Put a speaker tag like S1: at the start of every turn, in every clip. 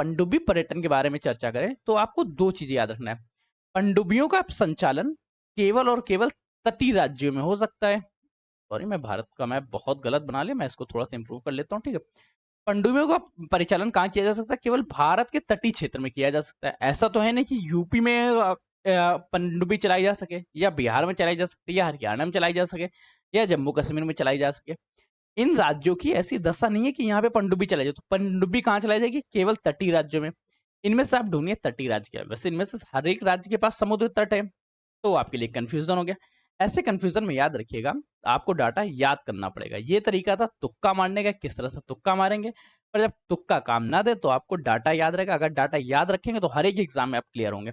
S1: पनडुब्बी पर्यटन के बारे में चर्चा करें तो आपको दो चीजें याद रखना है। पनडुब्बियों का संचालन केवल और केवल तटीय राज्यों में हो सकता है। सॉरी, मैं भारत का मैप बहुत गलत बना लिया, मैं इसको थोड़ा सा इंप्रूव कर लेता हूँ, ठीक है। पनडुब्बियों का परिचालन कहाँ किया जा सकता है? केवल भारत के तटीय क्षेत्र में किया जा सकता है। ऐसा तो है नहीं कि यूपी में पनडुब्बी चलाई जा सके, या बिहार में चलाई जा सकती है, या हरियाणा में चलाई जा सके, या जम्मू कश्मीर में चलाई जा सके। इन राज्यों की ऐसी दशा नहीं है कि यहाँ पे पनडुब्बी चलाई जाए। तो पनडुब्बी कहाँ चलाई जाएगी? केवल तटीय राज्यों में। इनमें से आप ढूंढिए तटीय राज्य क्या है। वैसे इनमें से हर एक राज्य के पास समुद्र तट है, तो आपके लिए कंफ्यूजन हो गया। ऐसे कंफ्यूजन में याद रखिएगा, आपको डाटा याद करना पड़ेगा। ये तरीका था तुक्का मारने का, किस तरह से तुक्का मारेंगे। पर जब तुक्का काम ना दे तो आपको डाटा याद रहेगा। अगर डाटा याद रखेंगे तो हर एक एग्जाम में आप क्लियर होंगे।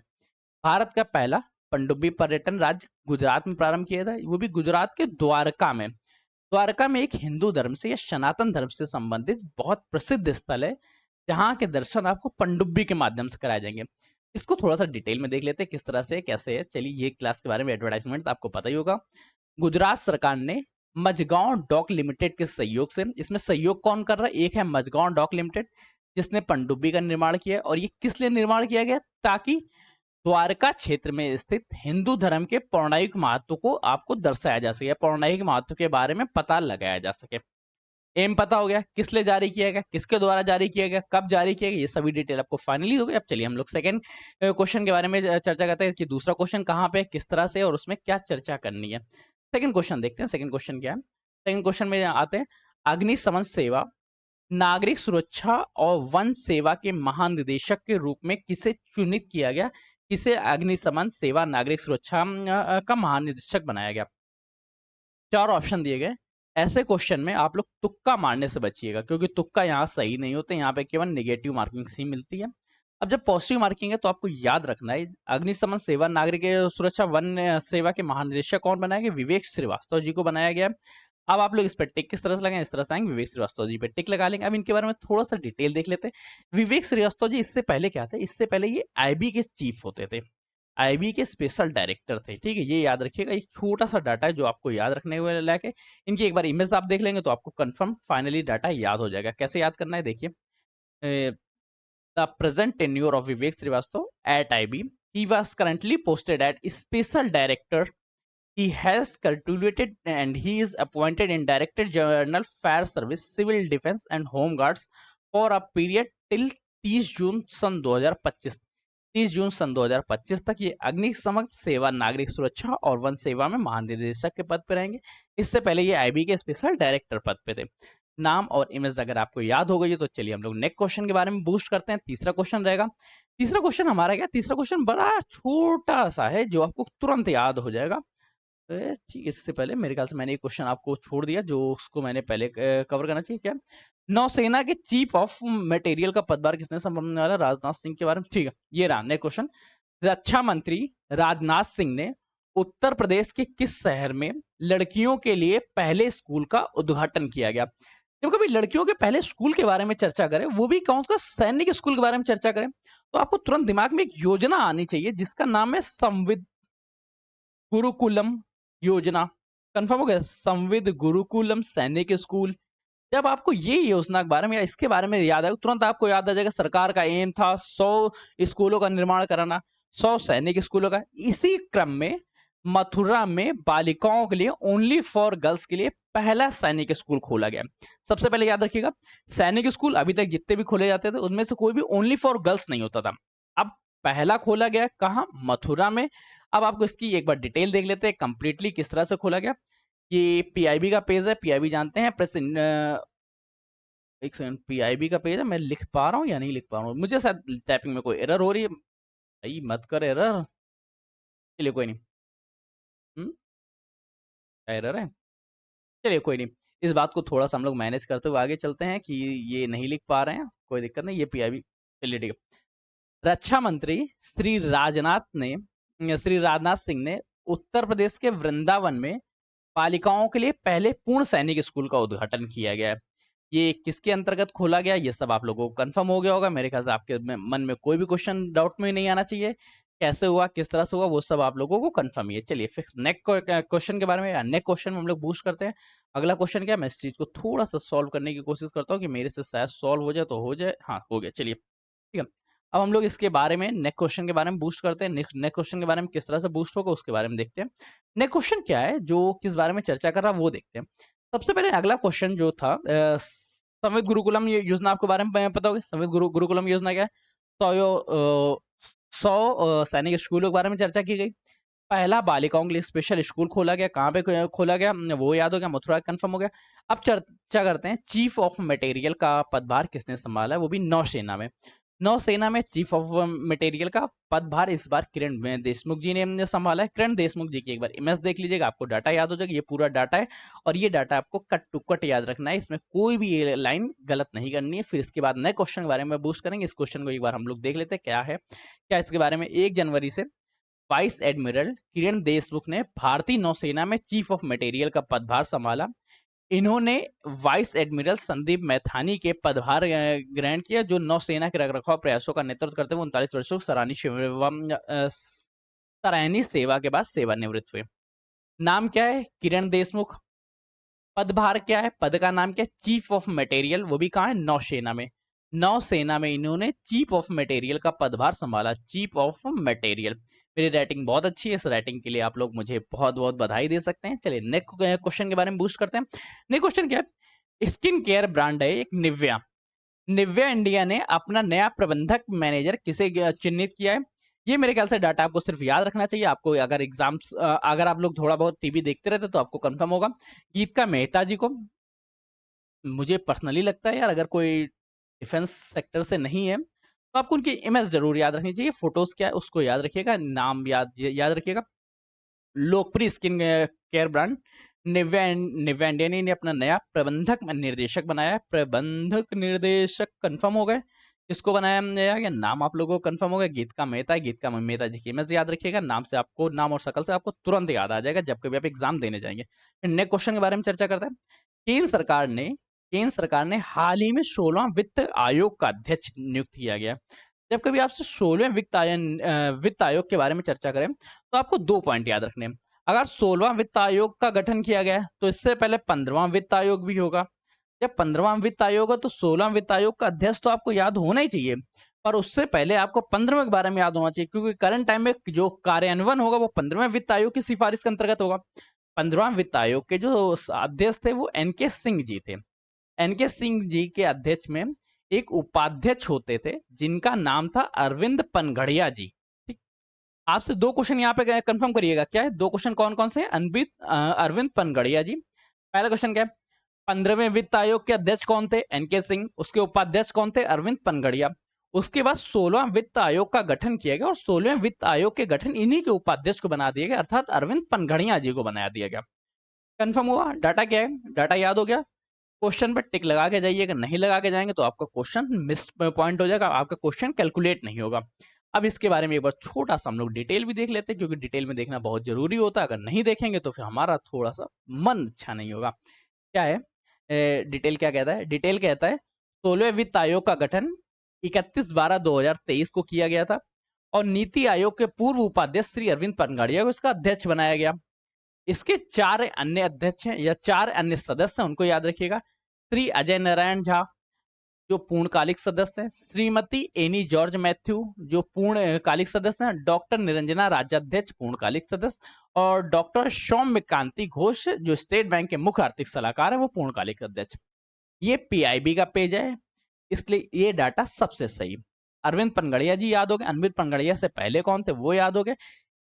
S1: भारत का पहला पनडुब्बी पर्यटन राज्य गुजरात में प्रारंभ किया था, वो भी गुजरात के द्वारका में। द्वारका में एक हिंदू धर्म से या सनातन धर्म से संबंधित बहुत प्रसिद्ध स्थल है, जहाँ के दर्शन आपको पनडुब्बी के माध्यम से कराए जाएंगे। इसको थोड़ा सा डिटेल में देख लेते हैं किस तरह से कैसे है। चलिए, ये क्लास के बारे में एडवर्टाइजमेंट तो आपको पता ही होगा। गुजरात सरकार ने मझगांव डॉक लिमिटेड के सहयोग से, इसमें सहयोग कौन कर रहा है? एक है मझगांव डॉक लिमिटेड, जिसने पनडुब्बी का निर्माण किया। और ये किस लिए निर्माण किया गया? ताकि द्वारका क्षेत्र में स्थित हिंदू धर्म के पौराणिक महत्व को आपको दर्शाया जा सके, पौराणिक महत्व के बारे में पता लगाया जा सके। एम पता हो गया, किस लिए जारी किया गया, किसके द्वारा जारी किया गया, कब जारी किया गया, ये सभी डिटेल आपको फाइनली हो गई। अब चलिए हम लोग सेकंड क्वेश्चन के बारे में चर्चा करते हैं कि दूसरा क्वेश्चन कहाँ पे, किस तरह से, और उसमें क्या चर्चा करनी है। सेकंड क्वेश्चन देखते हैं। सेकंड क्वेश्चन क्या है? सेकंड क्वेश्चन में आते हैं, अग्निशमन सेवा, नागरिक सुरक्षा और वन सेवा के महानिदेशक के रूप में किसे चुनित किया गया? किसे अग्निशमन सेवा नागरिक सुरक्षा का महानिदेशक बनाया गया? चार ऑप्शन दिए गए। ऐसे क्वेश्चन में आप लोग तुक्का मारने से बचिएगा, क्योंकि तुक्का यहाँ सही नहीं होते, यहाँ पे केवल नेगेटिव मार्किंग ही मिलती है। अब जब पॉजिटिव मार्किंग है तो आपको याद रखना है, अग्निशमन सेवा नागरिक सुरक्षा वन सेवा के महानिदेशक कौन बनाया गया? विवेक श्रीवास्तव जी को बनाया गया। अब आप लोग इस पर टिक किस तरह से लगाएंगे? इस तरह से आएंगे, विवेक श्रीवास्तव जी पे टिक लगा लेंगे। अब इनके बारे में थोड़ा सा डिटेल देख लेते हैं। विवेक श्रीवास्तव जी इससे पहले क्या थे? इससे पहले ये आईबी के चीफ होते थे, आईबी के स्पेशल डायरेक्टर थे, ठीक है। ये याद रखिएगा, एक छोटा सा डाटा है जो आपको याद रखने हुए लायक है। इनकी एक बार इमेज आप देख लेंगे तो आपको कंफर्म फाइनली डाटा याद हो जाएगा। कैसे याद करना है देखिए, the present tenure of Vivek Shrivastava at IB, he was currently posted at special director. He has cultivated and he is appointed in Director General Fire Service, Civil Defense and Home Guards for a period till 30 जून सन 2025। 30 जून सन 2025 तक ये अग्निशमन सेवा नागरिक सुरक्षा और one सेवा में महानिदेशक के पद पर रहेंगे। इससे पहले ये आईबी के स्पेशल डायरेक्टर पद पे थे। नाम और इमेज अगर आपको याद हो गई है तो चलिए हम लोग नेक्स्ट क्वेश्चन के बारे में बूस्ट करते हैं। तीसरा क्वेश्चन रहेगा। तीसरा क्वेश्चन हमारा क्या? तीसरा क्वेश्चन बड़ा छोटा सा है जो आपको तुरंत याद हो जाएगा। ठीक, इससे पहले मेरे ख्याल से मैंने एक क्वेश्चन आपको छोड़ दिया जो उसको मैंने पहले कवर करना चाहिए। क्या? नौसेना के चीफ ऑफ मटेरियल का पदभार किसने संभालने वाला? राजनाथ सिंह के बारे में, ठीक है। ये रहा नेक्स्ट क्वेश्चन। रक्षा मंत्री राजनाथ सिंह ने उत्तर प्रदेश के किस शहर में लड़कियों के लिए पहले स्कूल का उद्घाटन किया गया? जब कभी लड़कियों के पहले स्कूल के बारे में चर्चा करें, वो भी कौन सा सैनिक स्कूल के बारे में चर्चा करें, तो आपको तुरंत दिमाग में एक योजना आनी चाहिए जिसका नाम है संविद गुरुकुलम योजना। कंफर्म हो गया? संविद गुरुकुलम सैनिक स्कूल। जब आपको ये योजना के बारे में या इसके बारे में याद आएगा, तुरंत आपको याद आ जाएगा सरकार का एम था 100 स्कूलों का निर्माण कराना, 100 सैनिक स्कूलों का। इसी क्रम में मथुरा में बालिकाओं के लिए, ओनली फॉर गर्ल्स के लिए पहला सैनिक स्कूल खोला गया। सबसे पहले याद रखिएगा, सैनिक स्कूल अभी तक जितने भी खोले जाते थे उनमें से कोई भी ओनली फॉर गर्ल्स नहीं होता था। अब पहला खोला गया कहाँ? मथुरा में। अब आपको इसकी एक बार डिटेल देख लेते हैं कंप्लीटली किस तरह से खोला गया। ये पीआईबी का पेज है, पीआईबी जानते हैं, प्रेस एक सेकंड, पीआईबी का पेज है। मैं लिख पा रहा हूँ या नहीं लिख पा रहा हूँ? मुझे शायद टाइपिंग में कोई एरर हो रही है। भाई मत कर एरर, चलिए कोई नहीं। एरर है, चलिए कोई नहीं। इस बात को थोड़ा सा हम लोग मैनेज करते हुए आगे चलते हैं कि ये नहीं लिख पा रहे हैं, कोई दिक्कत नहीं। ये पीआईबी, चलिए ठीक है। रक्षा मंत्री श्री राजनाथ सिंह ने उत्तर प्रदेश के वृंदावन में बालिकाओं के लिए पहले पूर्ण सैनिक स्कूल का उद्घाटन किया गया है। ये किसके अंतर्गत खोला गया, ये सब आप लोगों को कंफर्म हो गया होगा। मेरे ख्याल से आपके मन में कोई भी क्वेश्चन डाउट में नहीं आना चाहिए। कैसे हुआ, किस तरह से हुआ, वो सब आप लोगों को कंफर्म ही है। चलिए फिर नेक्स्ट क्वेश्चन के बारे में, नेक्स्ट क्वेश्चन में हम लोग बूस्ट करते हैं। अगला क्वेश्चन क्या, मैं इस चीज को थोड़ा सा सॉल्व करने की कोशिश करता हूँ कि मेरे से शायद सॉल्व हो जाए तो हो जाए। हाँ, हो गया। चलिए ठीक है। अब हम लोग इसके बारे में नेक्स्ट क्वेश्चन के बारे में बूस्ट करते हैं। नेक्स्ट क्वेश्चन के बारे में किस तरह से बूस्ट होगा उसके बारे में देखते हैं। नेक्स्ट क्वेश्चन क्या है जो किस बारे में चर्चा कर रहा है वो देखते हैं। सबसे पहले अगला क्वेश्चन जो था संविद गुरुकुलम योजना आपके बारे में पता होगा। संविद गुरुकुलम योजना क्या है? 100 सैनिक स्कूलों के बारे में चर्चा की गई। पहला बालिकाओं के लिए स्पेशल स्कूल खोला गया, कहाँ पे खोला गया वो याद हो गया, मथुरा कंफर्म हो गया। अब चर्चा करते हैं चीफ ऑफ मटेरियल का पदभार किसने संभाला है, वो भी नौसेना में। नौसेना में चीफ ऑफ मटेरियल का पदभार इस बार किरण देशमुख जी ने संभाला है। किरण देशमुख जी की एक बार इमेज देख लीजिएगा, आपको डाटा याद हो जाएगा। ये पूरा डाटा है और ये डाटा आपको कट टू कट याद रखना है, इसमें कोई भी ये लाइन गलत नहीं करनी है। फिर इसके बाद नए क्वेश्चन के बारे में बूस्ट करेंगे। इस क्वेश्चन को एक बार हम लोग देख लेते हैं क्या है। क्या इसके बारे में 1 जनवरी से वाइस एडमिरल किरण देशमुख ने भारतीय नौसेना में चीफ ऑफ मटेरियल का पदभार संभाला। इन्होंने वाइस एडमिरल संदीप मैथानी के पदभार ग्रहण किया, जो नौसेना के रखरखाव प्रयासों का नेतृत्व करते हुए 39 वर्षों सराहनीय सेवा के बाद सेवानिवृत्त हुए। नाम क्या है? किरण देशमुख। पदभार क्या है? पद का नाम क्या है? Chief of material. वो भी कहाँ है? नौसेना में। नौसेना में इन्होंने चीफ ऑफ मटेरियल का पदभार संभाला, चीफ ऑफ मटेरियल। मेरी राइटिंग बहुत अच्छी है, इस राइटिंग के लिए आप लोग मुझे बहुत बहुत बधाई दे सकते हैं। चलिए नेक्स्ट क्वेश्चन के बारे में बूस्ट करते हैं। नेक्स्ट क्वेश्चन क्या है? स्किन केयर ब्रांड है एक निव्या। निव्या इंडिया ने अपना नया प्रबंधक मैनेजर किसे चिन्हित किया है? ये मेरे ख्याल से डाटा आपको सिर्फ याद रखना चाहिए। आपको अगर एग्जाम्स अगर आप लोग थोड़ा बहुत टीवी देखते रहते तो आपको कंफर्म होगा। गीतिका मेहता जी को मुझे पर्सनली लगता है यार, अगर कोई डिफेंस सेक्टर से नहीं है तो आपको उनकी इमेज जरूर याद रखनी चाहिए। फोटोज क्या है उसको याद रखिएगा, नाम याद रखिएगा। लोकप्रिय skin care brand Nivea India ने अपना नया प्रबंधक निर्देशक बनाया है। प्रबंधक निर्देशक कंफर्म हो गए, इसको बनाया गया। नाम आप लोगों को कंफर्म हो गया, गीतिका मेहता है। गीतिका मेहता जी की इमेज याद रखिएगा, नाम से आपको, नाम और शकल से आपको तुरंत याद आ जाएगा जब कभी आप एग्जाम देने जाएंगे। फिर नेक्स्ट क्वेश्चन के बारे में चर्चा करते हैं। केंद्र सरकार ने हाल ही में 16वां वित्त आयोग का अध्यक्ष नियुक्त किया गया। जब कभी आपसे 16वें वित्त आयोग के बारे में चर्चा करें तो आपको 2 पॉइंट याद रखने हैं। अगर 16वां वित्त आयोग का गठन किया गया है तो इससे पहले 15वां वित्त आयोग भी होगा। जब 15वां वित्त आयोग है तो 16वां वित्त आयोग का अध्यक्ष तो आपको याद होना ही चाहिए, पर उससे पहले आपको 15वें के बारे में याद होना चाहिए, क्योंकि करंट टाइम में जो कार्यान्वयन होगा वो 15वें वित्त आयोग की सिफारिश के अंतर्गत होगा। 15वां वित्त आयोग के जो अध्यक्ष थे वो एनके सिंह जी थे। एनके सिंह जी के अध्यक्ष में एक उपाध्यक्ष होते थे जिनका नाम था अरविंद पनघड़िया जी। ठीक, आपसे 2 क्वेश्चन यहाँ पे कंफर्म करिएगा। क्या है 2 क्वेश्चन कौन कौन से हैं? अरविंद पनघड़िया जी। पहला क्वेश्चन क्या है? 15वें वित्त आयोग के अध्यक्ष कौन थे? एनके सिंह। उसके उपाध्यक्ष कौन थे? अरविंद पनघड़िया। उसके बाद 16वां वित्त आयोग का गठन किया गया और 16वें वित्त आयोग के गठन इन्हीं के उपाध्यक्ष को बना दिया गया, अर्थात अरविंद पनघड़िया जी को बनाया दिया गया। कंफर्म हुआ? डाटा क्या है? डाटा याद हो गया? क्वेश्चन पर टिक लगा के जाइएगा, नहीं लगा के जाएंगे तो आपका क्वेश्चन मिस पॉइंट हो जाएगा, आपका क्वेश्चन कैलकुलेट नहीं होगा। अब इसके बारे में एक बार छोटा सा हम लोग डिटेल भी देख लेते हैं, क्योंकि डिटेल में देखना बहुत जरूरी होता है। अगर नहीं देखेंगे तो फिर हमारा थोड़ा सा मन अच्छा नहीं होगा। क्या है डिटेल? क्या कहता है? डिटेल कहता है 16वें वित्त आयोग का गठन 31/12/2023 को किया गया था और नीति आयोग के पूर्व उपाध्यक्ष श्री अरविंद पनघड़िया को इसका अध्यक्ष बनाया गया। इसके 4 अन्य अध्यक्ष हैं या 4 अन्य सदस्य हैं, उनको याद रखिएगा। श्री अजय नारायण झा जो पूर्णकालिक सदस्य हैं, श्रीमती एनी जॉर्ज मैथ्यू जो पूर्णकालिक सदस्य हैं, डॉक्टर निरंजना राज्याध्यक्ष पूर्णकालिक सदस्य, और डॉक्टर सौम्य कांति घोष जो स्टेट बैंक के मुख्य आर्थिक सलाहकार है वो पूर्णकालिक अध्यक्ष। ये पीआईबी का पेज है, इसलिए ये डाटा सबसे सही। अरविंद पनघड़िया जी याद हो गए। अरविंद पनघड़िया से पहले कौन थे वो याद हो गए।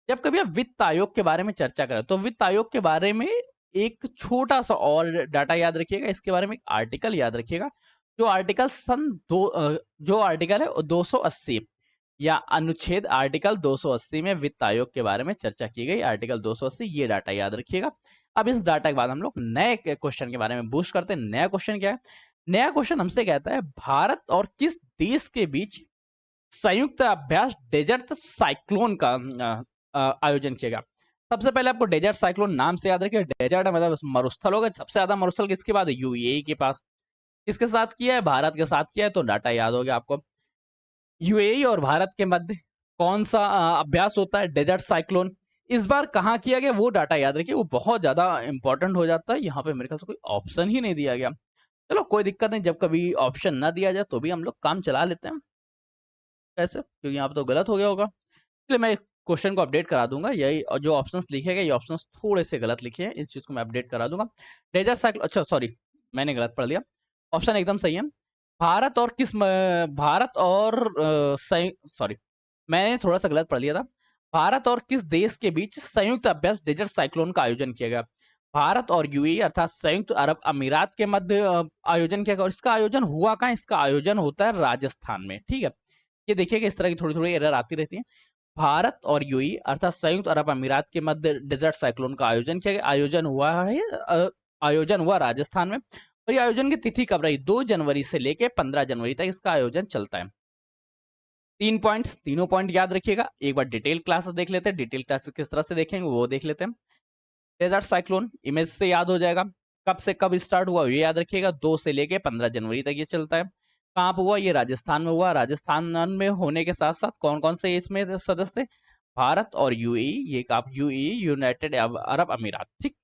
S1: जब कभी आप वित्त आयोग के बारे में चर्चा करें तो वित्त आयोग के बारे में एक छोटा सा और डाटा याद रखिएगा, इसके बारे में एक आर्टिकल याद रखिएगा। जो आर्टिकल जो आर्टिकल है 280 या अनुच्छेद आर्टिकल 280 में वित्त आयोग के बारे में चर्चा की गई, आर्टिकल 280, ये डाटा याद रखिएगा। अब इस डाटा के बाद हम लोग नए क्वेश्चन के बारे में बूस्ट करते हैं। नया क्वेश्चन क्या है? नया क्वेश्चन हमसे कहता है भारत और किस देश के बीच संयुक्त अभ्यास डेजर्ट साइक्लोन का आयोजन किया गया। सबसे पहले आपको डेजर्ट साइक्लोन नाम से याद रखिए। डेजर्ट मतलब मरुस्थल होगा, सबसे ज्यादा मरुस्थल किसके बाद? यूएई के पास। किसके साथ किया है? भारत के साथ किया है, तो डाटा याद हो गया आपको। यूएई और भारत के मध्य कौन सा अभ्यास होता है? Desert cyclone. इस बार कहाँ किया गया वो डाटा याद रखिए, वो बहुत ज्यादा इंपॉर्टेंट हो जाता है। यहाँ पे मेरे ख्याल से कोई ऑप्शन ही नहीं दिया गया। चलो कोई दिक्कत नहीं, जब कभी ऑप्शन ना दिया जाए तो भी हम लोग काम चला लेते हैं। कैसे? क्योंकि यहाँ पे तो गलत हो गया होगा, इसलिए मैं क्वेश्चन को अपडेट करा दूंगा। यही और जो ऑप्शंस लिखे गए ये ऑप्शंस थोड़े से गलत लिखे हैं, इस चीज को मैं अपडेट करा दूंगा। डेजर्ट साइक्लोन, अच्छा सॉरी मैंने गलत पढ़ लिया, ऑप्शन एकदम सही है। भारत और किस भारत और सॉरी मैंने थोड़ा सा गलत पढ़ लिया था। भारत और किस देश के बीच संयुक्त अभ्यास डेजर्ट साइक्लोन का आयोजन किया गया? भारत और यूएई अर्थात संयुक्त अरब अमीरात के मध्य आयोजन किया गया, और इसका आयोजन हुआ कहाँ? इसका आयोजन होता है राजस्थान में, ठीक है। ये देखिएगा इस तरह की थोड़ी थोड़ी एरर आती रहती है। भारत और यूएई अर्थात संयुक्त अरब अमीरात के मध्य डेजर्ट साइक्लोन का आयोजन किया गया, आयोजन हुआ है आयोजन हुआ राजस्थान में। और ये आयोजन की तिथि कब रही? 2 जनवरी से लेके 15 जनवरी तक इसका आयोजन चलता है। 3 पॉइंट्स, तीनों पॉइंट याद रखिएगा। एक बार डिटेल क्लासेस देख लेते हैं, डिटेल क्लासेस किस तरह से देखेंगे वो देख लेते हैं। डेजर्ट साइक्लोन इमेज से याद हो जाएगा, कब से कब स्टार्ट हुआ ये याद रखिएगा, 2 से लेके 15 जनवरी तक ये चलता है। कहाँ पे हुआ? ये राजस्थान में हुआ। राजस्थान में होने के साथ साथ कौन कौन से इसमें सदस्य थे? भारत और यूएई, ये आप यूएई यूनाइटेड अरब अमीरात, ठीक।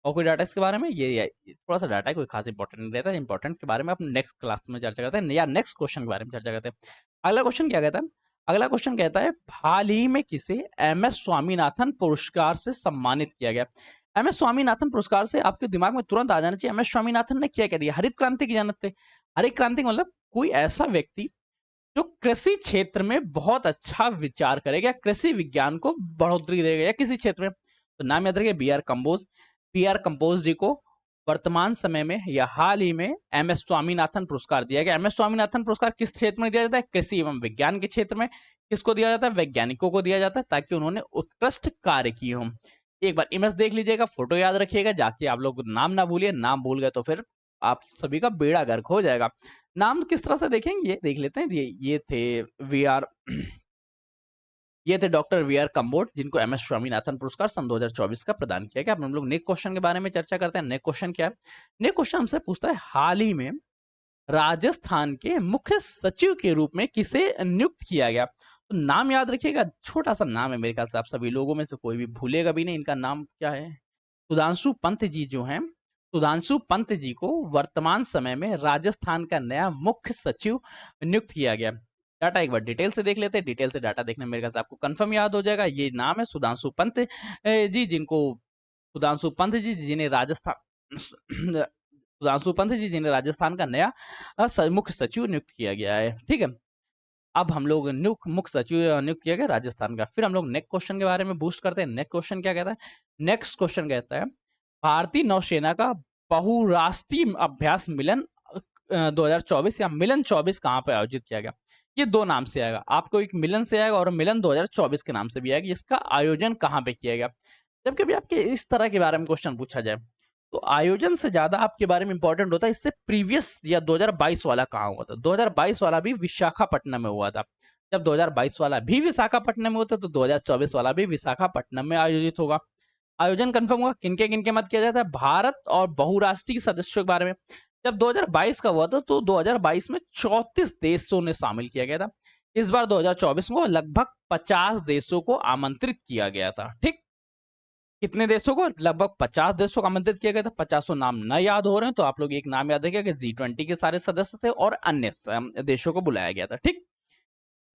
S1: और कोई डाटा इसके बारे में, ये थोड़ा सा डाटा है, कोई खास इंपॉर्टेंट नहीं रहता है। इंपॉर्टेंट के बारे में अपन नेक्स्ट क्लास में चर्चा करते हैं, या नेक्स्ट क्वेश्चन के बारे में चर्चा करते हैं। अगला क्वेश्चन क्या कहता है? अगला क्वेश्चन कहता है हाल ही में किसे एम एस स्वामीनाथन पुरस्कार से सम्मानित किया गया? एम एस स्वामीनाथन पुरस्कार से आपके दिमाग में तुरंत आ जाना चाहिए एम एस स्वामीनाथन ने क्या दिया? हरित क्रांति की जानत थे। हरित क्रांति का मतलब कोई ऐसा व्यक्ति जो कृषि क्षेत्र में बहुत अच्छा विचार करेगा, कृषि विज्ञान को बढ़ोतरी देगा या किसी क्षेत्र में। तो नाम याद रखिए, B R Kamboj. B R Kamboj ji को वर्तमान समय में या हाल ही में एम एस स्वामीनाथन पुरस्कार दिया गया। एम एस स्वामीनाथन पुरस्कार किस क्षेत्र में दिया जाता है? कृषि एवं विज्ञान के क्षेत्र में। किसको दिया जाता है? वैज्ञानिकों को दिया जाता है, ताकि उन्होंने उत्कृष्ट कार्य किए हों। एक बार इमेज देख लीजिएगा, फोटो याद रखिएगा, जाके आप लोग नाम ना भूलिए, नाम भूल गए तो फिर आप सभी का बेड़ा गर्क हो जाएगा। नाम किस तरह से देखेंगे ये देख लेते हैं। ये थे वी आर ये थे डॉक्टर वी आर कंबोज, जिनको एम एस स्वामीनाथन पुरस्कार सन 2024 का प्रदान किया गया। अब हम लोग नेक्स्ट क्वेश्चन के बारे में चर्चा करते हैं। नेक्स्ट क्वेश्चन क्या है? नेक्स्ट क्वेश्चन हमसे पूछता है हाल ही में राजस्थान के मुख्य सचिव के रूप में किसे नियुक्त किया गया? तो नाम याद रखिएगा, छोटा सा नाम है, मेरे ख्याल से आप सभी लोगों में से कोई भी भूलेगा भी नहीं। इनका नाम क्या है? सुधांशु पंत जी जो हैं, सुधांशु पंत जी को वर्तमान समय में राजस्थान का नया मुख्य सचिव नियुक्त किया गया। डाटा एक बार डिटेल से देख लेते हैं, डिटेल से डाटा देखने में मेरे ख्याल से आपको कंफर्म याद हो जाएगा। ये नाम है सुधांशु पंत जी, जिनको सुधांशु पंत जी जिन्हें राजस्थान सुधांशु पंत जी जिन्हें राजस्थान का नया मुख्य सचिव नियुक्त किया गया है, ठीक है। अब हम लोग मुख्य सचिव नियुक्त किया गया राजस्थान का। फिर हम लोग नेक्स्ट क्वेश्चन के बारे में बूस्ट करते हैं। नेक्स्ट क्वेश्चन क्या कहता है? नेक्स्ट क्वेश्चन कहता है भारतीय नौसेना का बहुराष्ट्रीय अभ्यास मिलन 2024 या मिलन 24 कहाँ पर आयोजित किया गया? ये दो नाम से आएगा, आपको एक मिलन से आएगा और मिलन 2024 के नाम से भी आएगा। इसका आयोजन कहाँ पे किया गया? जब कभी आपके इस तरह के बारे में क्वेश्चन पूछा जाए तो आयोजन से ज्यादा आपके बारे में इंपॉर्टेंट होता है इससे प्रीवियस या 2022 वाला कहाँ हुआ था। 2022 वाला भी विशाखापट्टनम में हुआ था। जब 2022 वाला भी विशाखापट्टनम में होता तो 2024 वाला भी विशाखापट्टनम में आयोजित होगा। आयोजन कंफर्म हुआ, किनके मत किया जाता है? भारत और बहुराष्ट्रीय सदस्यों के बारे में। जब 2022 का हुआ था तो 2022 में 34 देशों ने शामिल किया गया था। इस बार 2024 में लगभग 50 देशों को आमंत्रित किया गया था, ठीक। कितने देशों को? लगभग 50 देशों को आमंत्रित किया गया था। 50 नाम न याद हो रहे हैं तो आप लोग एक नाम याद रखिएगा कि G20 के सारे सदस्य थे और अन्य देशों को बुलाया गया था, ठीक।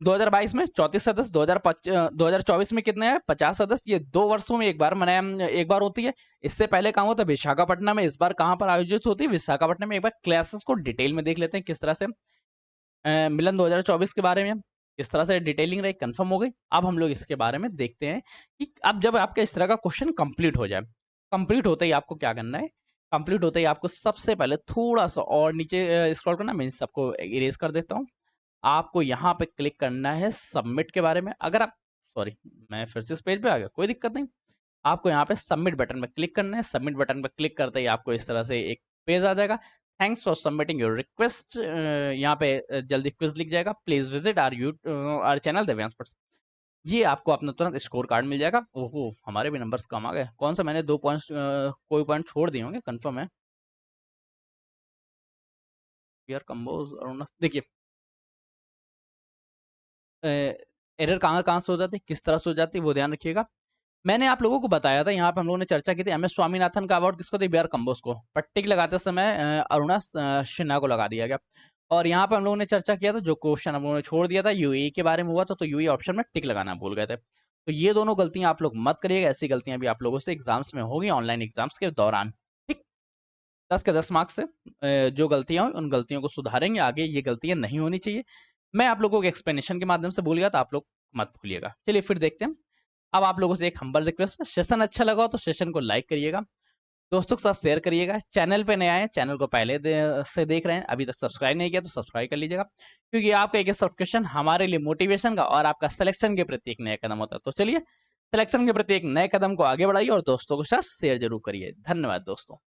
S1: 2022 में 34 सदस्य, 2024 में कितने हैं? 50 सदस्य। ये 2 वर्षों में एक बार होती है। इससे पहले कहाँ होता है? विशाखापट्टनम में। इस बार कहाँ पर आयोजित होती है? विशाखापट्टनम में। एक बार क्लासेस को डिटेल में देख लेते हैं किस तरह से मिलन 2024 के बारे में इस तरह से डिटेलिंग रही, कंफर्म हो गई। अब हम लोग इसके बारे में देखते हैं कि अब जब आपका इस तरह का क्वेश्चन कंप्लीट हो जाए, कंप्लीट होते ही आपको क्या करना है? कंप्लीट होते ही आपको सबसे पहले थोड़ा सा और नीचे स्क्रॉल करना, मैं इन सबको इरेज कर देता हूँ। आपको यहाँ पे क्लिक करना है सबमिट के बारे में। अगर आप सॉरी मैं फिर से इस पेज पे आ गया, कोई दिक्कत नहीं। आपको यहाँ पे सबमिट बटन पे क्लिक करना है। सबमिट बटन पे क्लिक करते ही आपको इस तरह से एक पेज आ जाएगा। Thanks for submitting your request. यहाँ पे जल्दी क्विज लिख जाएगा। Please visit our channel Divyansh puts. ये आपको अपना तुरंत स्कोर कार्ड मिल जाएगा। ओहो, हमारे भी नंबर्स कम आ गए। कौन सा मैंने 2 पॉइंट्स कोई पॉइंट छोड़ दिए होंगे, कंफर्म है। यार कंबोज देखिए एरर कहाँ कहाँ से हो जाती है, किस तरह से हो जाती है, वो ध्यान रखिएगा। मैंने आप लोगों को बताया था, यहाँ पे हम लोगों ने चर्चा की थी, एम एस स्वामीनाथन का अवार्ड किसको दिया? बी आर कंबोज को। पर टिक लगाते समय अरुणा सिन्हा को लगा दिया गया। और यहाँ पे हम लोगों ने चर्चा किया था, जो क्वेश्चन हम लोगों ने छोड़ दिया था यूएई के बारे में हुआ था, तो यूएई ऑप्शन में टिक लगाना भूल गए थे। तो ये दोनों गलतियां आप लोग मत करिएगा, ऐसी गलतियां भी आप लोगों से एग्जाम्स में होगी, ऑनलाइन एग्जाम्स के दौरान। ठीक, 10 के 10 मार्क्स से जो गलतियां हुई उन गलतियों को सुधारेंगे, आगे ये गलतियां नहीं होनी चाहिए। मैं आप लोगों के एक्सप्लेनेशन के माध्यम से भूल गया, तो आप लोग मत भूलिएगा। चलिए फिर देखते हैं। अब आप लोगों से एक हम्बल रिक्वेस्ट है, सेशन अच्छा लगा हो तो सेशन को लाइक करिएगा, दोस्तों के साथ शेयर करिएगा। चैनल पे नए आए हैं, चैनल को पहले से देख रहे हैं, अभी तक सब्सक्राइब नहीं किया तो सब्सक्राइब कर लीजिएगा, क्योंकि आपका एक सब्सक्रिप्शन हमारे लिए मोटिवेशन का और आपका सिलेक्शन के प्रति एक नया कदम होता है। तो चलिए सिलेक्शन के प्रति एक नए कदम को आगे बढ़ाइए और दोस्तों के साथ शेयर जरूर करिए। धन्यवाद दोस्तों।